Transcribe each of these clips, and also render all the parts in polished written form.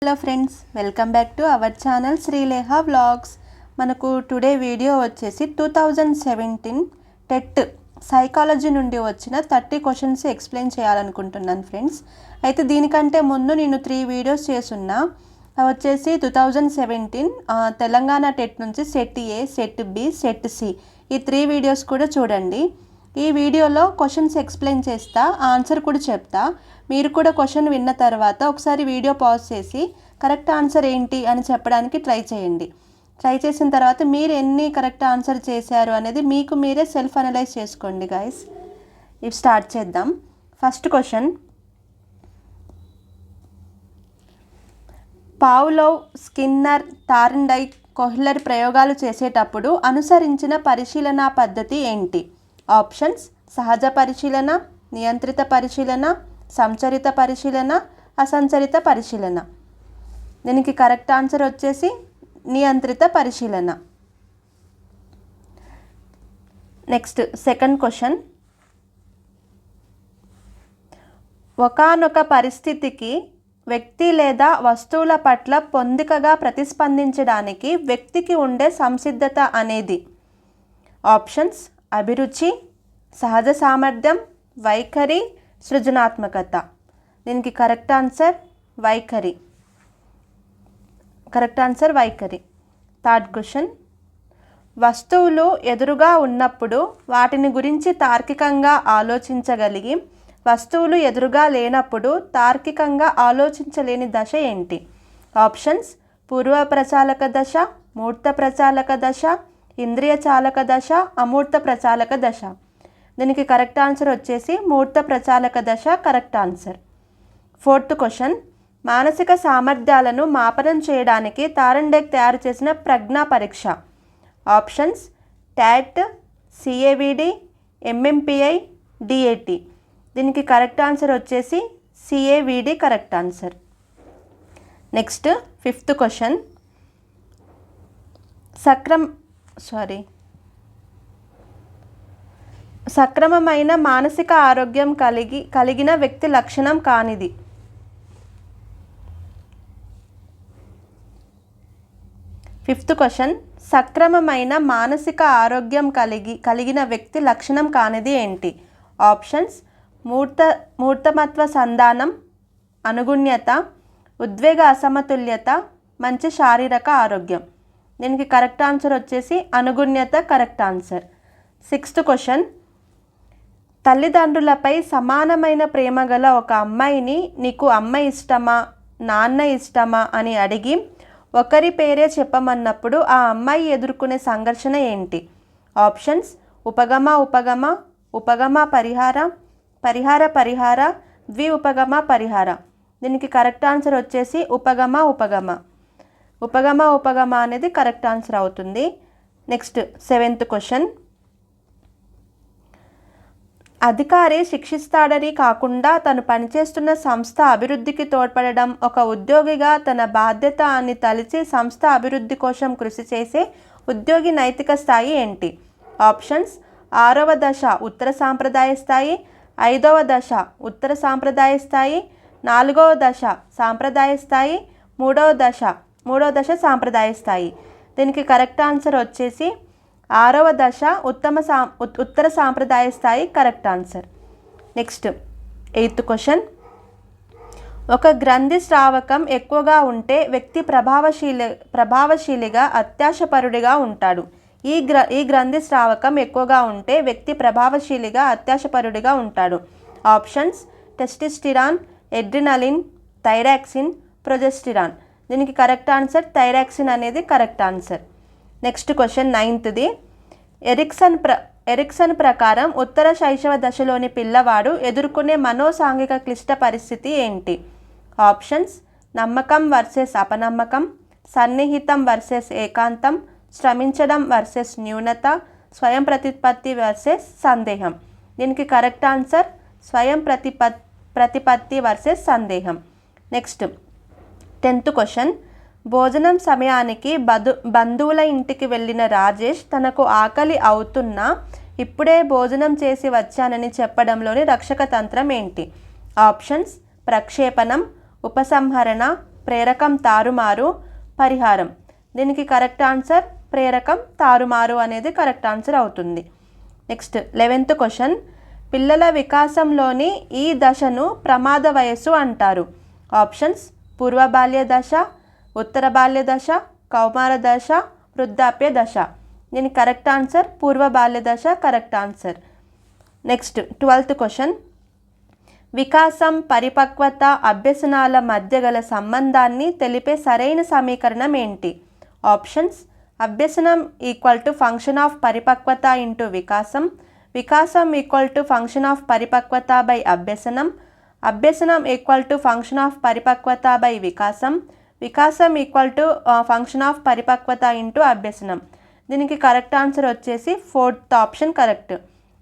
Hello friends, welcome back to our channel Srilekha vlogs. మనకు today video వచ్చేసి 2017 TET psychology నుండి వచ్చిన 30 క్వశ్చన్స్ ఎక్స్ప్లెయిన్ చేయాలనుకుంటున్నాను ఫ్రెండ్స్. అయితే దీనికంటే ముందు నేను 3 వీడియోస్ చేసున్నా. వచ్చేసి 2017 తెలంగాణ టెట్ నుంచి సెట్ ఏ, సెట్ బి, సెట్ సి ఈ 3 వీడియోస్ కూడా చూడండి. ఈ వీడియోలో క్వశ్చన్స్ ఎక్స్ప్లెయిన్ చేస్తా, ఆన్సర్ కూడా చెప్తా. మీరు కూడా క్వశ్చన్ విన్న తర్వాత ఒకసారి వీడియో పాజ్ చేసి కరెక్ట్ ఆన్సర్ ఏంటి అని చెప్పడానికి ట్రై చేయండి. ట్రై చేసిన తర్వాత మీరు ఎన్ని కరెక్ట్ ఆన్సర్ చేశారు అనేది మీకు మీరే సెల్ఫ్ అనలైజ్ చేసుకోండి గైస్. ఇవి స్టార్ట్ చేద్దాం. First question, Pavlov, Skinner, Thorndike, Kohler ప్రయోగాలు చేసేటప్పుడు అనుసరించిన పరిశీలనా పద్ధతి ఏంటి? ఆప్షన్స్: సహజ పరిశీలన, నియంత్రిత పరిశీలన, సంచరిత పరిశీలన, అసంచరిత పరిశీలన. దీనికి కరెక్ట్ ఆన్సర్ వచ్చేసి నియంత్రిత పరిశీలన. నెక్స్ట్ సెకండ్ క్వశ్చన్, ఒకానొక పరిస్థితికి వ్యక్తి లేదా వస్తువుల పట్ల పొందికగా ప్రతిస్పందించడానికి వ్యక్తికి ఉండే సంసిద్ధత అనేది? ఆప్షన్స్: అభిరుచి, సహజ సామర్థ్యం, వైఖరి, సృజనాత్మకత. దీనికి కరెక్ట్ ఆన్సర్ వైఖరి. కరెక్ట్ ఆన్సర్ వైఖరి. థర్డ్ క్వశ్చన్, వస్తువులు ఎదురుగా ఉన్నప్పుడు వాటిని గురించి తార్కికంగా ఆలోచించగలిగి వస్తువులు ఎదురుగా లేనప్పుడు తార్కికంగా ఆలోచించలేని దశ ఏంటి? ఆప్షన్స్: పూర్వ ప్రచాలక దశ, మూర్త ప్రచాలక దశ, ఇంద్రియ చాలక దశ, అమూర్త ప్రచాలక దశ. దీనికి కరెక్ట్ ఆన్సర్ వచ్చేసి మూర్త ప్రచాలక దశ కరెక్ట్ ఆన్సర్. ఫోర్త్ క్వశ్చన్, మానసిక సామర్థ్యాలను మాపనం చేయడానికి థార్న్డైక్ తయారు చేసిన ప్రజ్ఞా పరీక్ష. Options: TAT, CAVD, MMPI, DAT. దీనికి కరెక్ట్ ఆన్సర్ వచ్చేసి CAVD correct answer. Next fifth question, సక్రమమైన మానసిక ఆరోగ్యం కలిగిన వ్యక్తి లక్షణం కానిది? ఫిఫ్త్ క్వశ్చన్, సక్రమమైన మానసిక ఆరోగ్యం కలిగిన వ్యక్తి లక్షణం కానిది ఏంటి? ఆప్షన్స్: మూర్తమత్వ సంధానం, అనుగుణ్యత, ఉద్వేగ అసమతుల్యత, మంచి శారీరక ఆరోగ్యం. దీనికి కరెక్ట్ ఆన్సర్ వచ్చేసి అనుగుణ్యత కరెక్ట్ ఆన్సర్. సిక్స్త్ క్వశ్చన్, తల్లిదండ్రులపై సమానమైన ప్రేమ గల ఒక అమ్మాయిని నీకు అమ్మ ఇష్టమా, నాన్న ఇష్టమా అని అడిగి ఒకరి పేరే చెప్పమన్నప్పుడు ఆ అమ్మాయి ఎదుర్కొనే సంఘర్షణ ఏంటి? ఆప్షన్స్: ఉపగమ ఉపగమ, ఉపగమ పరిహార, పరిహార పరిహార, ద్వి ఉపగమ పరిహార. దీనికి కరెక్ట్ ఆన్సర్ వచ్చేసి ఉపగమ ఉపగమ. ఉపగమ ఉపగమ అనేది కరెక్ట్ ఆన్సర్ అవుతుంది. నెక్స్ట్ సెవెంత్ క్వశ్చన్, అధికారి శిక్షిస్తాడని కాకుండా తను పనిచేస్తున్న సంస్థ అభివృద్ధికి తోడ్పడడం ఒక ఉద్యోగిగా తన బాధ్యత అని తలిచి సంస్థ అభివృద్ధి కోసం కృషి చేసే ఉద్యోగి నైతిక స్థాయి ఏంటి? ఆప్షన్స్: 6వ దశ ఉత్తర సాంప్రదాయ స్థాయి, 5వ దశ ఉత్తర సాంప్రదాయ స్థాయి, 4వ దశ సాంప్రదాయ స్థాయి, 3వ దశ సాంప్రదాయ స్థాయి. దీనికి కరెక్ట్ ఆన్సర్ వచ్చేసి 6వ దశ ఉత్తర సాంప్రదాయ స్థాయి correct answer. Next eighth question, ఒక గ్రంథి స్రావకం ఎక్కువగా ఉంటే వ్యక్తి ప్రభావశీలిగా అత్యాశపరుడిగా ఉంటాడు. ఈ గ్రంథి స్రావకం ఎక్కువగా ఉంటే వ్యక్తి ప్రభావశీలిగా అత్యాశపరుడిగా ఉంటాడు. Options: testosterone, adrenaline, thyroxine, progesterone. దీనికి కరెక్ట్ ఆన్సర్ థైరాక్సిన్ అనేది కరెక్ట్ ఆన్సర్. నెక్స్ట్ క్వశ్చన్ నైన్త్ది, ఎరిక్సన్ ప్రకారం ఉత్తర శైశవ దశలోని పిల్లవాడు ఎదుర్కొనే మనోసాంఘిక క్లిష్ట పరిస్థితి ఏంటి? ఆప్షన్స్: నమ్మకం వర్సెస్ అపనమ్మకం, సన్నిహితం వర్సెస్ ఏకాంతం, శ్రమించడం వర్సెస్ న్యూనత, స్వయం ప్రతిపత్తి వర్సెస్ సందేహం. దీనికి కరెక్ట్ ఆన్సర్ స్వయం ప్రతిపత్తి వర్సెస్ సందేహం. నెక్స్ట్ 10th క్వశ్చన్, భోజనం సమయానికి బంధువుల ఇంటికి వెళ్ళిన రాజేష్ తనకు ఆకలి అవుతున్నా ఇప్పుడే భోజనం చేసి వచ్చానని చెప్పడంలోని రక్షక తంత్రం ఏంటి? ఆప్షన్స్: ప్రక్షేపణం, ఉపసంహరణ, ప్రేరకం తారుమారు, పరిహారం. దీనికి కరెక్ట్ ఆన్సర్ ప్రేరకం తారుమారు అనేది కరెక్ట్ ఆన్సర్ అవుతుంది. Next 11th question. పిల్లల వికాసంలోని ఈ దశను ప్రమాద వయస్సు అంటారు. ఆప్షన్స్ పూర్వ బాల్య దశ, ఉత్తర బాల్య దశ, కౌమార దశ, వృద్ధాప్య దశ. దీని కరెక్ట్ ఆన్సర్ పూర్వ బాల్య దశ correct answer. Next 12th question. వికాసం, పరిపక్వత, అభ్యసనాల మధ్య గల సంబంధాన్ని తెలిపే సరైన సమీకరణం ఏంటి? ఆప్షన్స్ అభ్యసనం ఈక్వల్ టు ఫంక్షన్ ఆఫ్ పరిపక్వత ఇంటూ వికాసం, వికాసం ఈక్వల్ టు ఫంక్షన్ ఆఫ్ పరిపక్వత బై అభ్యసనం, అభ్యసనం ఈక్వల్ టు ఫంక్షన్ ఆఫ్ పరిపక్వత బై వికాసం, వికాసం ఈక్వల్ టు ఫంక్షన్ ఆఫ్ పరిపక్వత ఇంటూ అభ్యసనం. దీనికి కరెక్ట్ ఆన్సర్ వచ్చేసి 4th ఆప్షన్ కరెక్ట్.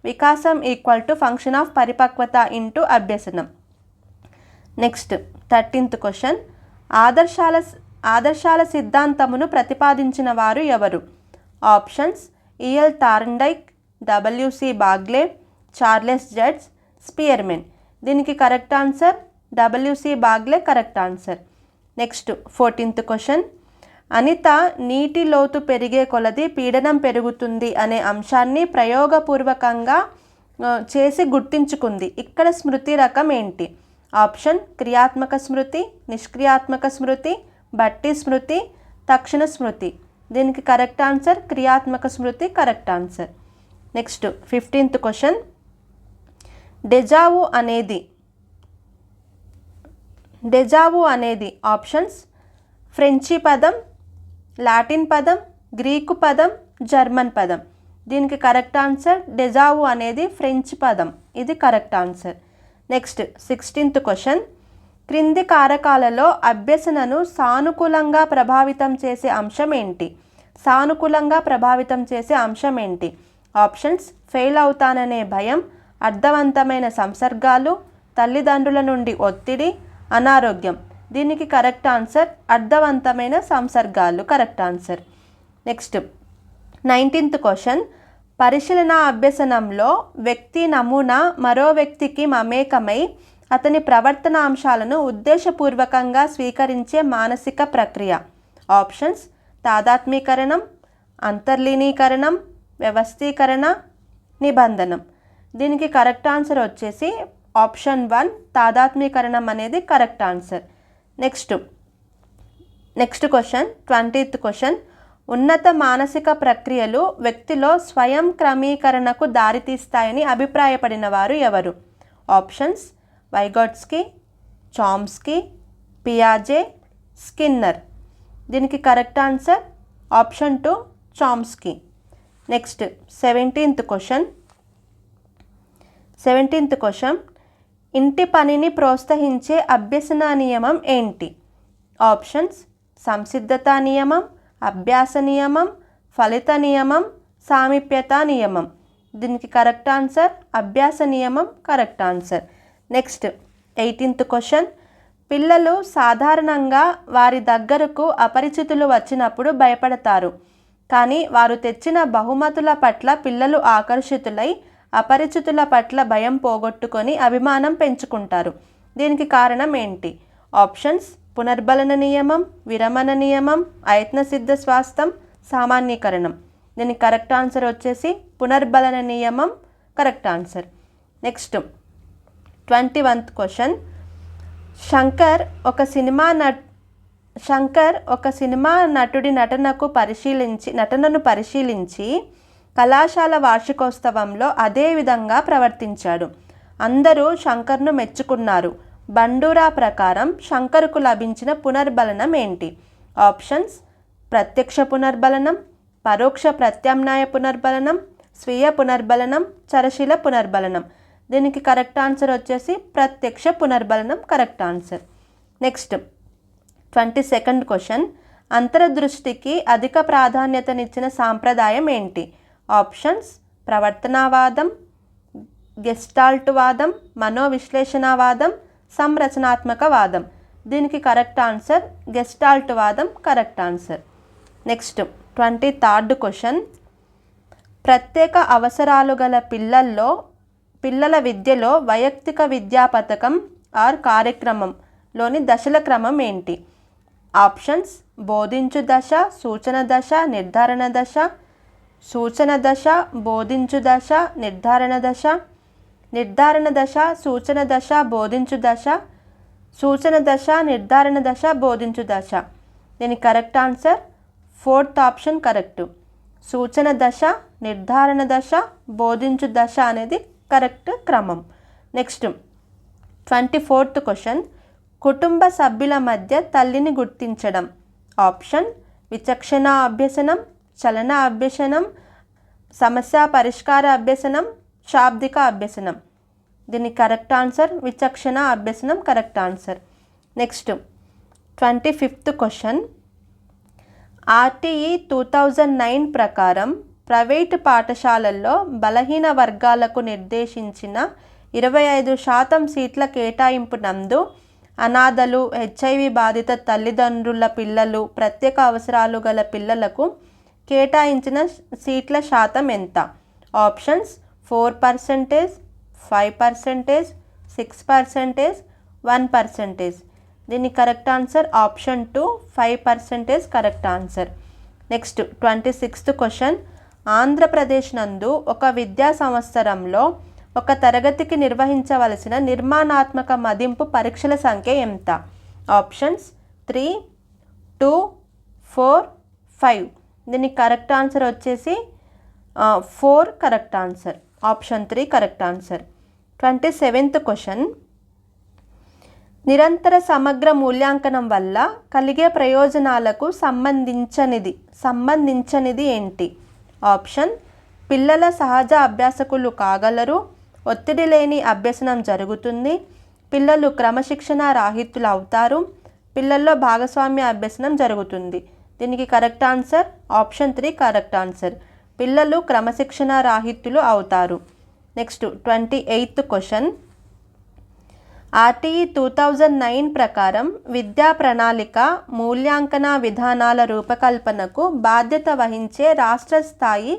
వికాసం ఈక్వల్ టు ఫంక్షన్ ఆఫ్ పరిపక్వత ఇంటూ అభ్యసనం. Next 13th question. ఆదర్శాల సిద్ధాంతమును ప్రతిపాదించిన వారు ఎవరు? Options E L Thorndike, W C Bagley, Charles Judd, Spearman. దీనికి correct answer WC Bagley correct answer. Next 14th question. అనిత నీటి లోతు పెరిగే కొలది పీడనం పెరుగుతుంది అనే అంశాన్ని ప్రయోగపూర్వకంగా చేసి గుర్తించుకుంది. ఇక్కడ స్మృతి రకం ఏంటి? ఆప్షన్ క్రియాత్మక స్మృతి, నిష్క్రియాత్మక స్మృతి, బట్టి స్మృతి, తక్షణ స్మృతి. దీనికి కరెక్ట్ ఆన్సర్ క్రియాత్మక స్మృతి correct answer. Next 15th question. Deja vu అనేది ఆప్షన్స్ ఫ్రెంచి పదం, లాటిన్ పదం, గ్రీకు పదం, జర్మన్ పదం. దీనికి కరెక్ట్ ఆన్సర్ డెజావు అనేది ఫ్రెంచ్ పదం. ఇది correct answer. Next 16th question. క్రింది కారకాలలో అభ్యసనను సానుకూలంగా ప్రభావితం చేసే అంశం ఏంటి? సానుకూలంగా ప్రభావితం చేసే అంశం ఏంటి? ఆప్షన్స్ ఫెయిల్ అవుతాననే భయం, అర్థవంతమైన సంసర్గాలు, తల్లిదండ్రుల నుండి ఒత్తిడి, అనారోగ్యం. దీనికి కరెక్ట్ ఆన్సర్ అర్థవంతమైన సంసర్గాలు correct answer. Next 19th question. పరిశీలన అభ్యసనంలో వ్యక్తి నమూనా మరో వ్యక్తికి మమేకమై అతని ప్రవర్తన అంశాలను ఉద్దేశపూర్వకంగా స్వీకరించే మానసిక ప్రక్రియ. ఆప్షన్స్ తాదాత్మీకరణం, అంతర్లీనీకరణం, వ్యవస్థీకరణ, నిబంధనం. దీనికి కరెక్ట్ ఆన్సర్ వచ్చేసి ఆప్షన్ 1 తాదాత్మీకరణం అనేది correct answer. Next question 20th question. ఉన్నత మానసిక ప్రక్రియలు వ్యక్తిలో స్వయం క్రమీకరణకు దారితీస్తాయని అభిప్రాయపడిన వారు ఎవరు? ఆప్షన్స్ వైగోట్స్కీ, చామ్స్కీ, పియాజే, స్కిన్నర్. దీనికి correct answer option 2 Chomsky. Next 17th question. ఇంటి పనిని ప్రోత్సహించే అభ్యసన నియమం ఏంటి? ఆప్షన్స్ సంసిద్ధత నియమం, అభ్యాస నియమం, ఫలిత నియమం, సామీప్యత నియమం. దీనికి కరెక్ట్ ఆన్సర్ అభ్యాస నియమం correct answer. Next 18th question. పిల్లలు సాధారణంగా వారి దగ్గరకు అపరిచితులు వచ్చినప్పుడు భయపడతారు. కానీ వారు తెచ్చిన బహుమతుల పట్ల పిల్లలు ఆకర్షితులై అపరిచితుల పట్ల భయం పోగొట్టుకొని అభిమానం పెంచుకుంటారు. దీనికి కారణం ఏంటి? ఆప్షన్స్ పునర్బలన నియమం, విరమణ నియమం, అయత్న సిద్ధ స్వాస్థం, సామాన్యీకరణం. దీనికి కరెక్ట్ ఆన్సర్ వచ్చేసి పునర్బలన నియమం correct answer. Next 21th question. Shankar ఒక సినిమా నటుడి నటనను పరిశీలించి కళాశాల వార్షికోత్సవంలో అదే విధంగా ప్రవర్తించాడు. అందరూ శంకర్ను మెచ్చుకున్నారు. బండూరా ప్రకారం శంకర్కు లభించిన పునర్బలనం ఏంటి? ఆప్షన్స్ ప్రత్యక్ష పునర్బలనం, పరోక్ష ప్రత్యామ్నాయ పునర్బలనం, స్వీయ పునర్బలనం, చరశీల పునర్బలనం. దీనికి కరెక్ట్ ఆన్సర్ వచ్చేసి ప్రత్యక్ష పునర్బలనం correct answer. Next 22nd question. అంతర్దృష్టికి అధిక ప్రాధాన్యతనిచ్చిన సాంప్రదాయం ఏంటి? ఆప్షన్స్ ప్రవర్తనావాదం, గెస్టాల్ట్ వాదం, మనోవిశ్లేషణవాదం, సంరచనాత్మక వాదం. దీనికి కరెక్ట్ ఆన్సర్ గెస్టాల్ట్ వాదం correct answer. Next 23rd question. ప్రత్యేక అవసరాలు గల పిల్లల విద్యలో వైయక్తిక విద్యా పథకం ఆర్ కార్యక్రమంలోని దశల క్రమం ఏంటి? ఆప్షన్స్ బోధించు దశ, సూచన దశ, నిర్ధారణ దశ. సూచన దశ, బోధించు దశ, నిర్ధారణ దశ. నిర్ధారణ దశ, సూచన దశ, బోధించు దశ. సూచన దశ, నిర్ధారణ దశ, బోధించు దశ. దీని correct answer 4th option correct. సూచన దశ, నిర్ధారణ దశ, బోధించు దశ అనేది కరెక్ట్ క్రమం. Next 24th question. కుటుంబ సభ్యుల మధ్య తల్లిని గుర్తించడం. ఆప్షన్ విచక్షణ అభ్యసనం, చలన అభ్యసనం, సమస్య పరిష్కార అభ్యసనం, శాబ్దిక అభ్యసనం. దీని కరెక్ట్ ఆన్సర్ విచక్షణ అభ్యసనం correct answer. Next 25th question. RTE 2009 ప్రకారం ప్రైవేటు పాఠశాలల్లో బలహీన వర్గాలకు నిర్దేశించిన 25% సీట్ల కేటాయింపు నందు అనాథలు, హెచ్ఐవి బాధిత తల్లిదండ్రుల పిల్లలు, ప్రత్యేక అవసరాలు గల పిల్లలకు కేటాయించిన సీట్ల శాతం ఎంత? ఆప్షన్స్ 4%, 5%, 6%, 1%. దీని correct answer option 2 5% correct answer. Next 26th question. Andhra Pradesh నందు ఒక విద్యా సంవత్సరంలో ఒక తరగతికి నిర్వహించవలసిన నిర్మాణాత్మక మదింపు పరీక్షల సంఖ్య ఎంత? ఆప్షన్స్ 3, 2, 4, 5. దీని కరెక్ట్ ఆన్సర్ వచ్చేసి 4 correct answer. Option 3 correct answer. 27th question. నిరంతర సమగ్ర మూల్యాంకనం వల్ల కలిగే ప్రయోజనాలకు సంబంధించనిది ఏంటి? ఆప్షన్ పిల్లల సహజ అభ్యాసకులు కాగలరు, ఒత్తిడి లేని అభ్యసనం జరుగుతుంది, పిల్లలు క్రమశిక్షణ రాహిత్యులు అవుతారు, పిల్లల్లో భాగస్వామ్య అభ్యసనం జరుగుతుంది. దీనికి correct answer option 3 correct answer. పిల్లలు క్రమశిక్షణ రాహిత్యులు అవుతారు. Next 28th question. ఆర్టీఈ 2009 ప్రకారం విద్యా ప్రణాళిక మూల్యాంకన విధానాల రూపకల్పనకు బాధ్యత వహించే రాష్ట్ర స్థాయి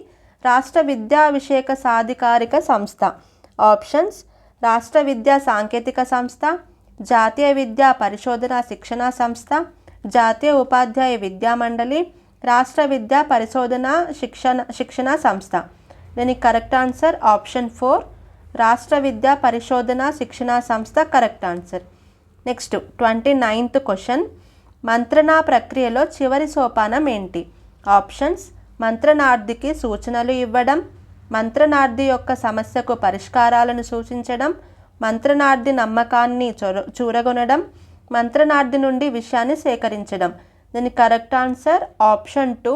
రాష్ట్ర విద్యా విషయక సాధికారిక సంస్థ. ఆప్షన్స్ రాష్ట్ర విద్యా సాంకేతిక సంస్థ, జాతీయ విద్యా పరిశోధన శిక్షణ సంస్థ, జాతీయ ఉపాధ్యాయ విద్యా మండలి, రాష్ట్ర విద్యా పరిశోధన శిక్షణ సంస్థ. దీనికి కరెక్ట్ ఆన్సర్ ఆప్షన్ 4 రాష్ట్ర విద్యా పరిశోధన శిక్షణ సంస్థ correct answer. Next 29th question. మంత్రణ ప్రక్రియలో చివరి సోపానం ఏంటి? ఆప్షన్స్ మంత్రనార్థికి సూచనలు ఇవ్వడం, మంత్రనార్థి యొక్క సమస్యకు పరిష్కారాలను సూచించడం, మంత్రనార్థి నమ్మకాన్ని చూరగొనడం, మంత్రనార్థి నుండి విషయాన్ని సేకరించడం. దీని కరెక్ట్ ఆన్సర్ ఆప్షన్ 2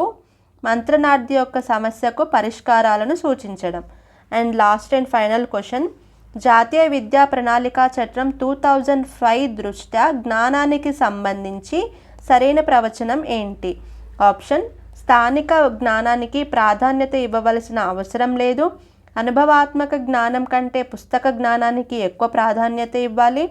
మంత్రనార్థి యొక్క సమస్యకు పరిష్కారాలను సూచించడం. And last and final question. జాతీయ విద్యా ప్రణాళికా చట్టం 2005 దృష్ట్యా జ్ఞానానికి సంబంధించి సరైన ప్రవచనం ఏంటి? ఆప్షన్ స్థానిక జ్ఞానానికి ప్రాధాన్యత ఇవ్వవలసిన అవసరం లేదు, అనుభవాత్మక జ్ఞానం కంటే పుస్తక జ్ఞానానికి ఎక్కువ ప్రాధాన్యత ఇవ్వాలి,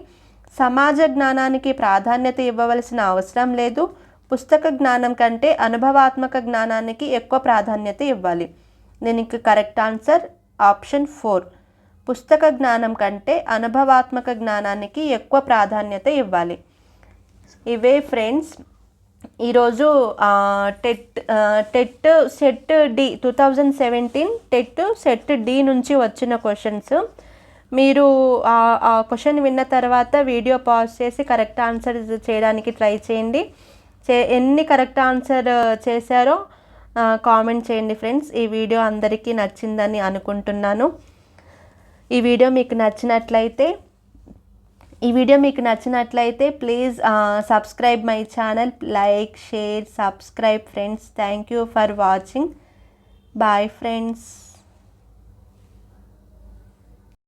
సమాజ జ్ఞానానికి ప్రాధాన్యత ఇవ్వవలసిన అవసరం లేదు, పుస్తక జ్ఞానం కంటే అనుభవాత్మక జ్ఞానానికి ఎక్కువ ప్రాధాన్యత ఇవ్వాలి. దీనికి కరెక్ట్ ఆన్సర్ ఆప్షన్ 4 పుస్తక జ్ఞానం కంటే అనుభవాత్మక జ్ఞానానికి ఎక్కువ ప్రాధాన్యత ఇవ్వాలి. ఇవే ఫ్రెండ్స్ ఈరోజు TET set D 2017 TET set D నుంచి వచ్చిన క్వశ్చన్స్. మీరు ఆ క్వశ్చన్ విన్న తర్వాత వీడియో పాజ్ చేసి కరెక్ట్ ఆన్సర్ చేయడానికి ట్రై చేయండి. ఎన్ని కరెక్ట్ ఆన్సర్ చేశారో కామెంట్ చేయండి ఫ్రెండ్స్. ఈ వీడియో అందరికీ నచ్చిందని అనుకుంటున్నాను. ఈ వీడియో మీకు నచ్చినట్లయితే please subscribe my channel, like, share, subscribe friends. Thank you for watching. Bye friends.